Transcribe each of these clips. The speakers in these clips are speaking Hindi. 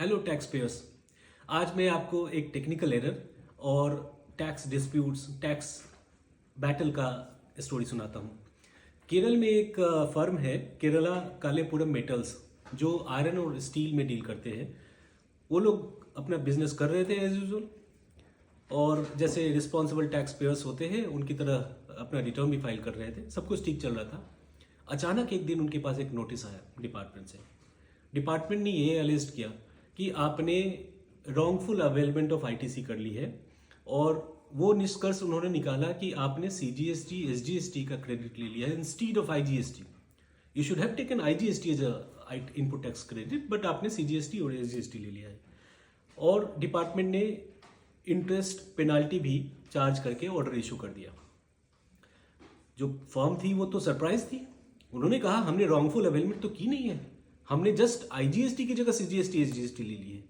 Hello tax payers. आज मैं आपको एक टेक्निकल एरर और टैक्स डिस्प्यूट्स टैक्स बैटल का स्टोरी सुनाता हूँ। केरल में एक फर्म है केरला कालेपुरम मेटल्स, जो आयरन और स्टील में डील करते हैं। वो लोग अपना बिजनेस कर रहे थे एज यूजुअल, और जैसे रिस्पॉन्सिबल टैक्स पेयर्स होते हैं उनकी तरह अपना रिटर्न भी फाइल कर रहे थे। सब कुछ ठीक चल रहा था। अचानक एक दिन उनके पास एक नोटिस आया डिपार्टमेंट से। डिपार्टमेंट ने ये अलिस्ट किया कि आपने रॉन्गफुल अवेलमेंट ऑफ आईटीसी कर ली है, और वो निष्कर्ष उन्होंने निकाला कि आपने सीजीएसटी एसजीएसटी का क्रेडिट ले लिया है instead of IGST. You should have taken IGST as a input tax credit, but आपने सीजीएसटी और एसजीएसटी ले लिया है। और डिपार्टमेंट ने इंटरेस्ट पेनाल्टी भी चार्ज करके ऑर्डर इशू कर दिया। जो फर्म थी वो तो सरप्राइज थी। उन्होंने कहा हमने रॉन्गफुल अवेलमेंट तो की नहीं है, हमने जस्ट आईजीएसटी की जगह सीजीएसटी एसजीएसटी ले ली है।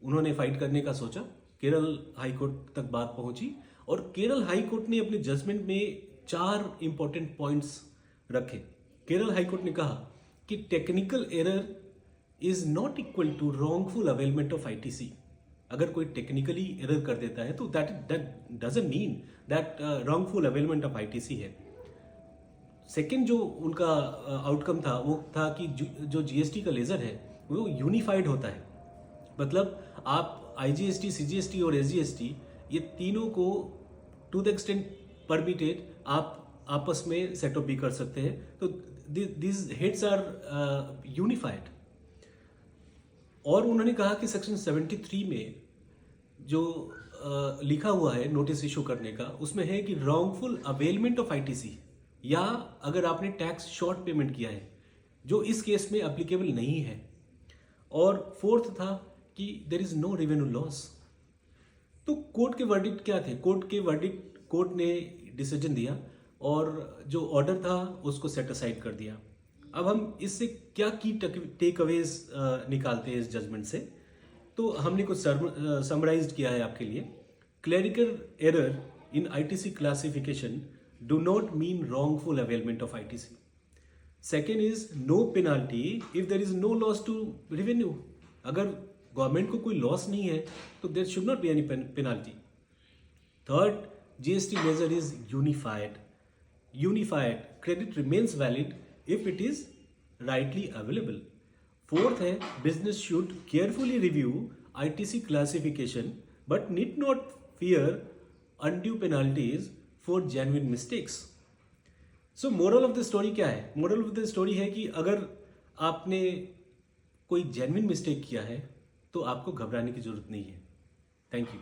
उन्होंने फाइट करने का सोचा। केरल हाई कोर्ट तक बात पहुंची, और केरल हाई कोर्ट ने अपने जजमेंट में 4 इंपॉर्टेंट पॉइंट्स रखे। केरल हाई कोर्ट ने कहा कि technical error is not equal to wrongful availment of ITC. अगर कोई टेक्निकली एरर कर देता है तो that doesn't mean that wrongful availment of ITC है। सेकेंड जो उनका आउटकम था वो था कि जो जीएसटी का लेजर है वो यूनिफाइड होता है। मतलब आप आईजीएसटी सीजीएसटी और एसजीएसटी ये तीनों को टू द एक्सटेंट परमिटेड आप आपस में सेटअप भी कर सकते हैं। तो दिस हेड्स आर यूनिफाइड। और उन्होंने कहा कि सेक्शन 73 में जो लिखा हुआ है नोटिस इशू करने का, उसमें है कि रॉन्गफुल अवेलमेंट ऑफ आईटीसी, या अगर आपने टैक्स शॉर्ट पेमेंट किया है, जो इस केस में एप्लीकेबल नहीं है। और फोर्थ था कि there is no revenue loss. तो कोर्ट के वर्डिक्ट क्या थे? कोर्ट ने डिसीजन दिया और जो ऑर्डर था उसको सेट असाइड कर दिया। अब हम इससे क्या की टेक अवेज निकालते हैं इस जजमेंट से? तो हमने कुछ समराइज किया है आपके लिए। Clerical error in ITC classification do not mean wrongful availment of ITC. Second is no penalty if there is no loss to revenue. अगर गवर्नमेंट को कोई लॉस नहीं है तो there should not be any penalty. Third, GST measure is unified. Unified credit remains valid if it is rightly available. Fourth है business should carefully review ITC classification but need not fear undue penalties for genuine mistakes. So moral of the story क्या है? मोरल ऑफ द स्टोरी है कि अगर आपने कोई जेन्युइन मिस्टेक किया है तो आपको घबराने की जरूरत नहीं है। Thank you.